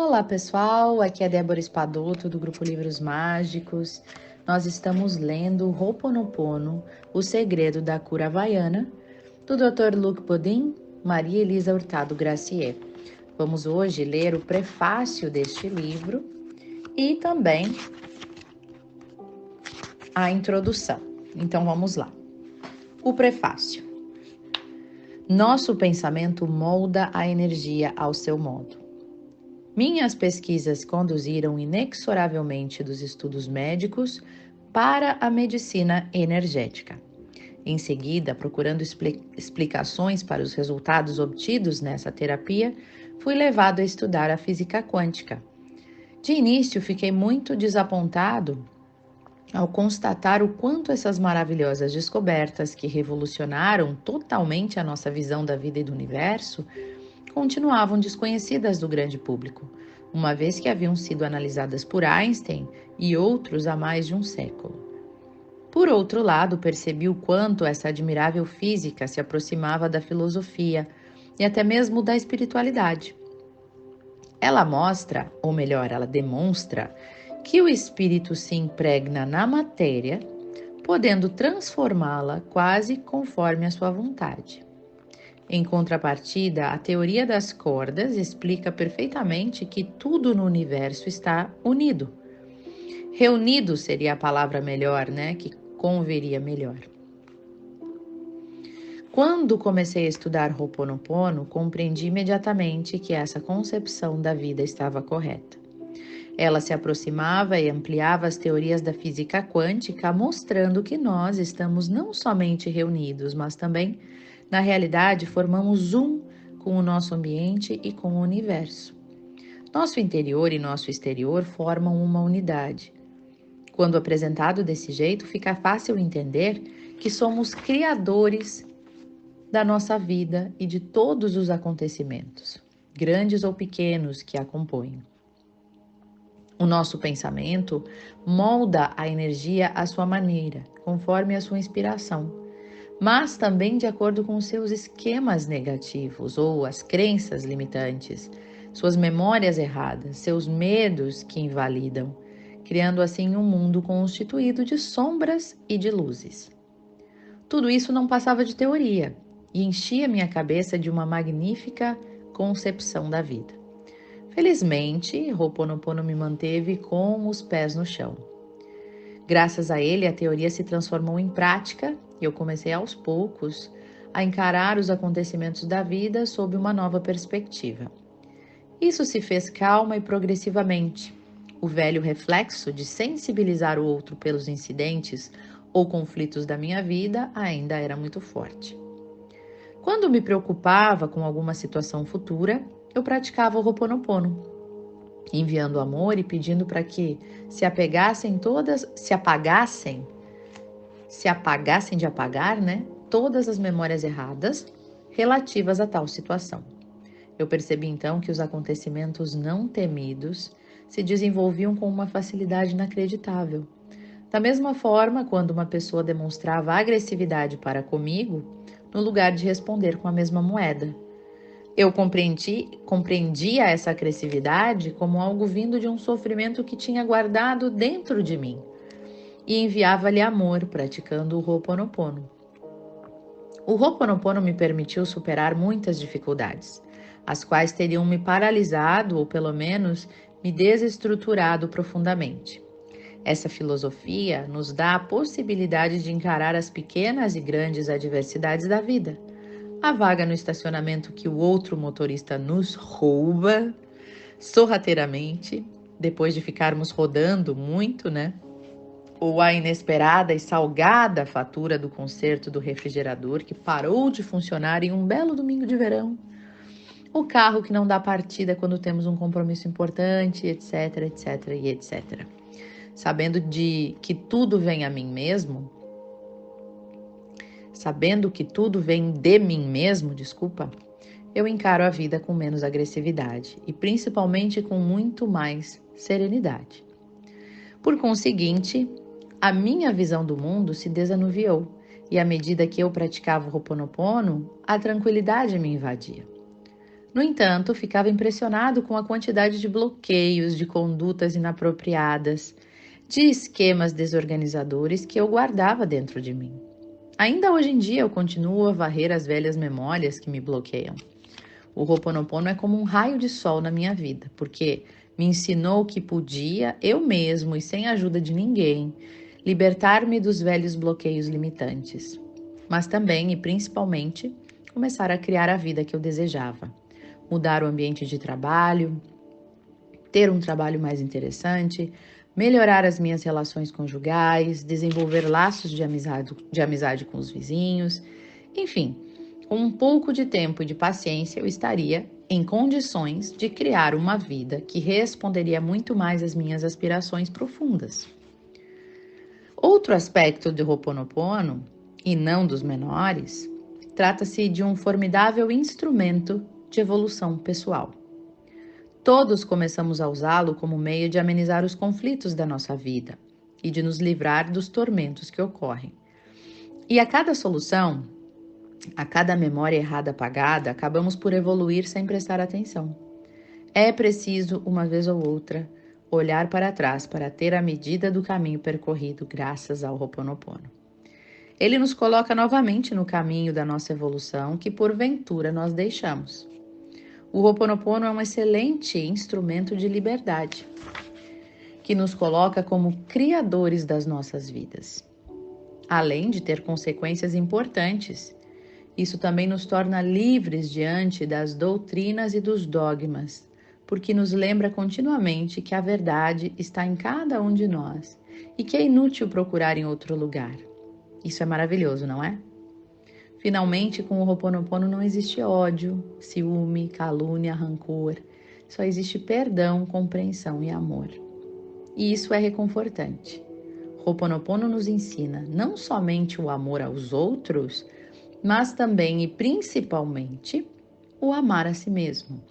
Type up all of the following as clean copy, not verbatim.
Olá pessoal, aqui é Débora Espadoto do Grupo Livros Mágicos. Nós estamos lendo Ho'oponopono, O Segredo da Cura Havaiana, do Dr. Luc Bodin, Maria Elisa Hurtado Gracier. Vamos hoje ler o prefácio deste livro e também a introdução. Então vamos lá. O prefácio. Nosso pensamento molda a energia ao seu modo. Minhas pesquisas conduziram inexoravelmente dos estudos médicos para a medicina energética. Em seguida, procurando explicações para os resultados obtidos nessa terapia, fui levado a estudar a física quântica. De início, fiquei muito desapontado ao constatar o quanto essas maravilhosas descobertas que revolucionaram totalmente a nossa visão da vida e do universo continuavam desconhecidas do grande público, uma vez que haviam sido analisadas por Einstein e outros há mais de um século. Por outro lado, percebi o quanto essa admirável física se aproximava da filosofia e até mesmo da espiritualidade. Ela mostra, ou melhor, ela demonstra, que o espírito se impregna na matéria, podendo transformá-la quase conforme a sua vontade. Em contrapartida, a teoria das cordas explica perfeitamente que tudo no universo está unido. Reunido seria a palavra melhor, né? Que converia melhor. Quando comecei a estudar Ho'oponopono, compreendi imediatamente que essa concepção da vida estava correta. Ela se aproximava e ampliava as teorias da física quântica, mostrando que nós estamos não somente reunidos, mas também, na realidade, formamos um com o nosso ambiente e com o universo. Nosso interior e nosso exterior formam uma unidade. Quando apresentado desse jeito, fica fácil entender que somos criadores da nossa vida e de todos os acontecimentos, grandes ou pequenos, que a compõem. O nosso pensamento molda a energia à sua maneira, conforme a sua inspiração, mas também de acordo com os seus esquemas negativos ou as crenças limitantes, suas memórias erradas, seus medos que invalidam, criando assim um mundo constituído de sombras e de luzes. Tudo isso não passava de teoria e enchia minha cabeça de uma magnífica concepção da vida. Felizmente, Ho'oponopono me manteve com os pés no chão. Graças a ele, a teoria se transformou em prática e eu comecei aos poucos a encarar os acontecimentos da vida sob uma nova perspectiva. Isso se fez calma e progressivamente. O velho reflexo de sensibilizar o outro pelos incidentes ou conflitos da minha vida ainda era muito forte. Quando me preocupava com alguma situação futura, eu praticava o Ho'oponopono, enviando amor e pedindo para que se apagassem de apagar, né, todas as memórias erradas relativas a tal situação. Eu percebi então que os acontecimentos não temidos se desenvolviam com uma facilidade inacreditável. Da mesma forma, quando uma pessoa demonstrava agressividade para comigo, no lugar de responder com a mesma moeda, eu compreendia essa agressividade como algo vindo de um sofrimento que tinha guardado dentro de mim e enviava-lhe amor praticando o Ho'oponopono. O Ho'oponopono me permitiu superar muitas dificuldades, as quais teriam me paralisado ou pelo menos me desestruturado profundamente. Essa filosofia nos dá a possibilidade de encarar as pequenas e grandes adversidades da vida. A vaga no estacionamento que o outro motorista nos rouba sorrateiramente, depois de ficarmos rodando muito, né? Ou a inesperada e salgada fatura do conserto do refrigerador que parou de funcionar em um belo domingo de verão. O carro que não dá partida quando temos um compromisso importante, etc, etc e etc. Sabendo que tudo vem de mim mesmo, eu encaro a vida com menos agressividade e principalmente com muito mais serenidade. Por conseguinte, a minha visão do mundo se desanuviou e à medida que eu praticava o Ho'oponopono, a tranquilidade me invadia. No entanto, ficava impressionado com a quantidade de bloqueios, de condutas inapropriadas, de esquemas desorganizadores que eu guardava dentro de mim. Ainda hoje em dia eu continuo a varrer as velhas memórias que me bloqueiam. O Ho'oponopono é como um raio de sol na minha vida, porque me ensinou que podia, eu mesmo e sem a ajuda de ninguém, libertar-me dos velhos bloqueios limitantes, mas também e principalmente começar a criar a vida que eu desejava. Mudar o ambiente de trabalho, ter um trabalho mais interessante, melhorar as minhas relações conjugais, desenvolver laços de amizade com os vizinhos, enfim, com um pouco de tempo e de paciência eu estaria em condições de criar uma vida que responderia muito mais às minhas aspirações profundas. Outro aspecto do Ho'oponopono, e não dos menores, trata-se de um formidável instrumento de evolução pessoal. Todos começamos a usá-lo como meio de amenizar os conflitos da nossa vida e de nos livrar dos tormentos que ocorrem. E a cada solução, a cada memória errada apagada, acabamos por evoluir sem prestar atenção. É preciso, uma vez ou outra, olhar para trás para ter a medida do caminho percorrido graças ao Ho'oponopono. Ele nos coloca novamente no caminho da nossa evolução que porventura nós deixamos. O Ho'oponopono é um excelente instrumento de liberdade, que nos coloca como criadores das nossas vidas. Além de ter consequências importantes, isso também nos torna livres diante das doutrinas e dos dogmas, porque nos lembra continuamente que a verdade está em cada um de nós e que é inútil procurar em outro lugar. Isso é maravilhoso, não é? Finalmente, com o Ho'oponopono não existe ódio, ciúme, calúnia, rancor. Só existe perdão, compreensão e amor. E isso é reconfortante. Ho'oponopono nos ensina não somente o amor aos outros, mas também e principalmente o amar a si mesmo.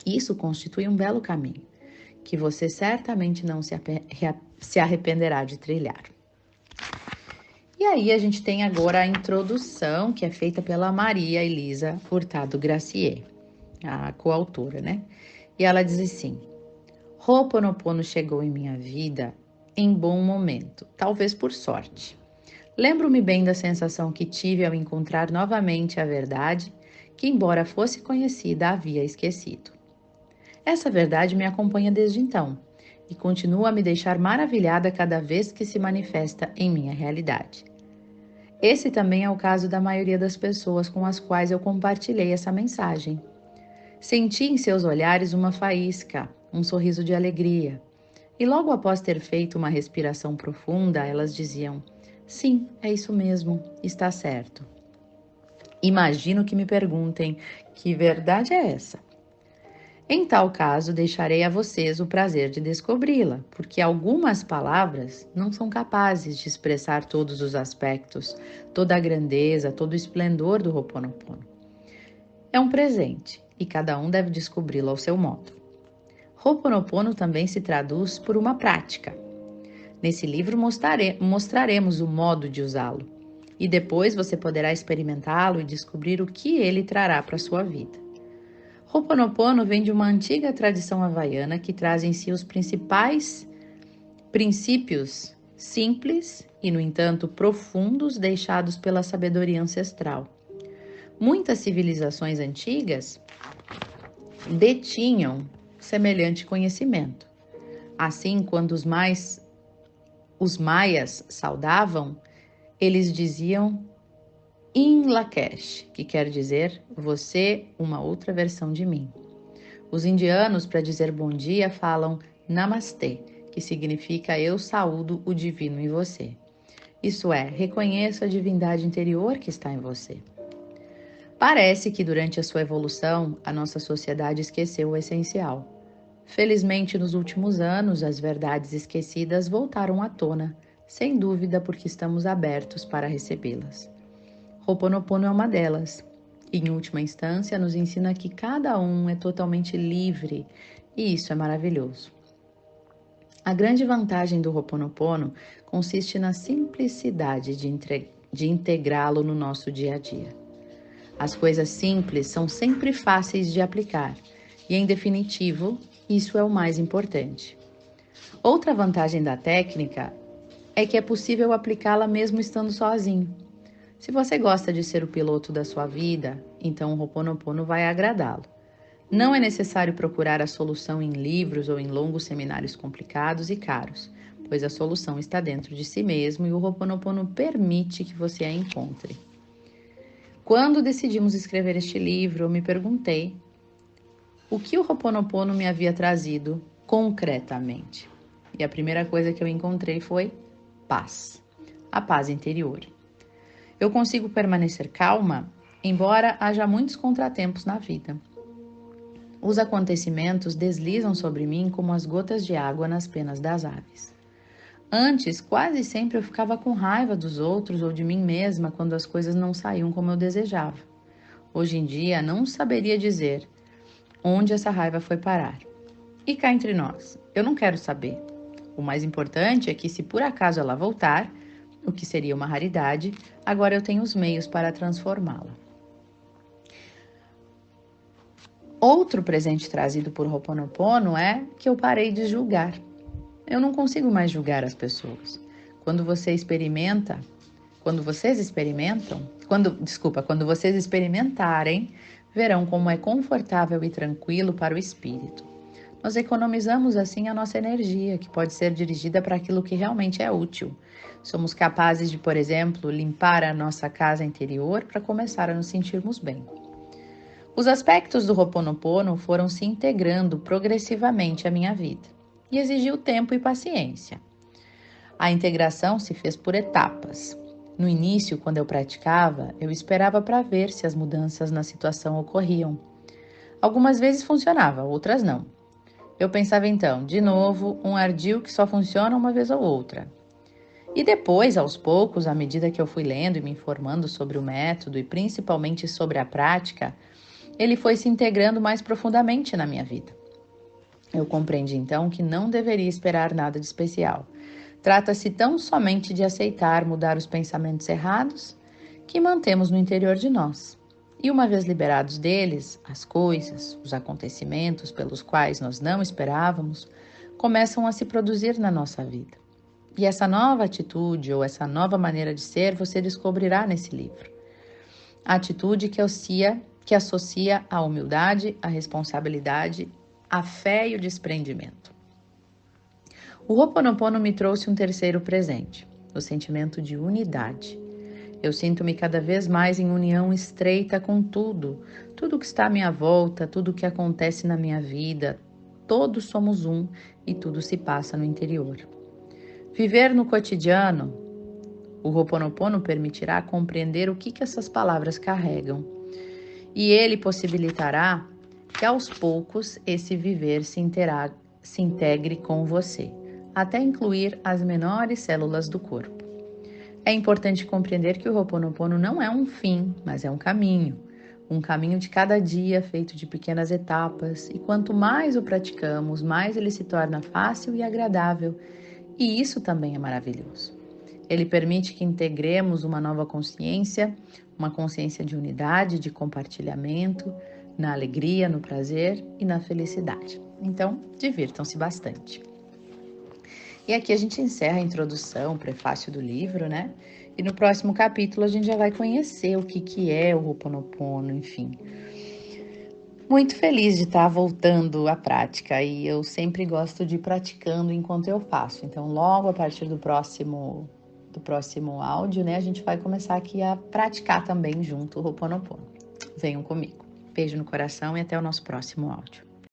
Isso constitui um belo caminho, que você certamente não se arrependerá de trilhar. E aí a gente tem agora a introdução, que é feita pela Maria Elisa Furtado Gracier, a coautora, né? E ela diz assim: Ho'oponopono chegou em minha vida em bom momento, talvez por sorte. Lembro-me bem da sensação que tive ao encontrar novamente a verdade, que embora fosse conhecida, havia esquecido. Essa verdade me acompanha desde então e continua a me deixar maravilhada cada vez que se manifesta em minha realidade. Esse também é o caso da maioria das pessoas com as quais eu compartilhei essa mensagem. Senti em seus olhares uma faísca, um sorriso de alegria. E logo após ter feito uma respiração profunda, elas diziam: sim, é isso mesmo, está certo. Imagino que me perguntem: que verdade é essa? Em tal caso, deixarei a vocês o prazer de descobri-la, porque algumas palavras não são capazes de expressar todos os aspectos, toda a grandeza, todo o esplendor do Ho'oponopono. É um presente e cada um deve descobri-lo ao seu modo. Ho'oponopono também se traduz por uma prática. Nesse livro mostraremos o modo de usá-lo e depois você poderá experimentá-lo e descobrir o que ele trará para a sua vida. Ho'oponopono vem de uma antiga tradição havaiana que traz em si os principais princípios simples e, no entanto, profundos deixados pela sabedoria ancestral. Muitas civilizações antigas detinham semelhante conhecimento. Assim, quando os maias saudavam, eles diziam In Lakesh, que quer dizer você, uma outra versão de mim. Os indianos, para dizer bom dia, falam Namastê, que significa eu saúdo o divino em você. Isso é, reconheço a divindade interior que está em você. Parece que durante a sua evolução, a nossa sociedade esqueceu o essencial. Felizmente, nos últimos anos, as verdades esquecidas voltaram à tona, sem dúvida porque estamos abertos para recebê-las. Ho'oponopono é uma delas. E, em última instância, nos ensina que cada um é totalmente livre, e isso é maravilhoso. A grande vantagem do Ho'oponopono consiste na simplicidade de integrá-lo no nosso dia a dia. As coisas simples são sempre fáceis de aplicar e, em definitivo, isso é o mais importante. Outra vantagem da técnica é que é possível aplicá-la mesmo estando sozinho. Se você gosta de ser o piloto da sua vida, então o Ho'oponopono vai agradá-lo. Não é necessário procurar a solução em livros ou em longos seminários complicados e caros, pois a solução está dentro de si mesmo e o Ho'oponopono permite que você a encontre. Quando decidimos escrever este livro, eu me perguntei o que o Ho'oponopono me havia trazido concretamente. E a primeira coisa que eu encontrei foi paz, a paz interior. Eu consigo permanecer calma, embora haja muitos contratempos na vida. Os acontecimentos deslizam sobre mim como as gotas de água nas penas das aves. Antes, quase sempre eu ficava com raiva dos outros ou de mim mesma quando as coisas não saíam como eu desejava. Hoje em dia, não saberia dizer onde essa raiva foi parar. E cá entre nós, eu não quero saber. O mais importante é que, se por acaso ela voltar, o que seria uma raridade, agora eu tenho os meios para transformá-la. Outro presente trazido por Ho'oponopono é que eu parei de julgar. Eu não consigo mais julgar as pessoas. Quando vocês experimentarem, verão como é confortável e tranquilo para o espírito. Nós economizamos assim a nossa energia, que pode ser dirigida para aquilo que realmente é útil. Somos capazes de, por exemplo, limpar a nossa casa interior para começar a nos sentirmos bem. Os aspectos do Ho'oponopono foram se integrando progressivamente à minha vida e exigiu tempo e paciência. A integração se fez por etapas. No início, quando eu praticava, eu esperava para ver se as mudanças na situação ocorriam. Algumas vezes funcionava, outras não. Eu pensava então, de novo, um ardil que só funciona uma vez ou outra. E depois, aos poucos, à medida que eu fui lendo e me informando sobre o método e principalmente sobre a prática, ele foi se integrando mais profundamente na minha vida. Eu compreendi então que não deveria esperar nada de especial. Trata-se tão somente de aceitar mudar os pensamentos errados que mantemos no interior de nós. E uma vez liberados deles, as coisas, os acontecimentos pelos quais nós não esperávamos, começam a se produzir na nossa vida. E essa nova atitude ou essa nova maneira de ser você descobrirá nesse livro. A atitude que associa a humildade, a responsabilidade, a fé e o desprendimento. O Ho'oponopono me trouxe um terceiro presente, o sentimento de unidade. Eu sinto-me cada vez mais em união estreita com tudo que está à minha volta, tudo que acontece na minha vida. Todos somos um e tudo se passa no interior. Viver no cotidiano, o Ho'oponopono permitirá compreender o que essas palavras carregam. E ele possibilitará que aos poucos esse viver se integre com você, até incluir as menores células do corpo. É importante compreender que o Ho'oponopono não é um fim, mas é um caminho de cada dia feito de pequenas etapas, e quanto mais o praticamos, mais ele se torna fácil e agradável, e isso também é maravilhoso. Ele permite que integremos uma nova consciência, uma consciência de unidade, de compartilhamento, na alegria, no prazer e na felicidade. Então, divirtam-se bastante. E aqui a gente encerra a introdução, o prefácio do livro, né? E no próximo capítulo a gente já vai conhecer o que é o Ho'oponopono, enfim. Muito feliz de estar voltando à prática, e eu sempre gosto de ir praticando enquanto eu faço. Então, logo a partir do próximo áudio, né, a gente vai começar aqui a praticar também junto o Ho'oponopono. Venham comigo. Beijo no coração e até o nosso próximo áudio.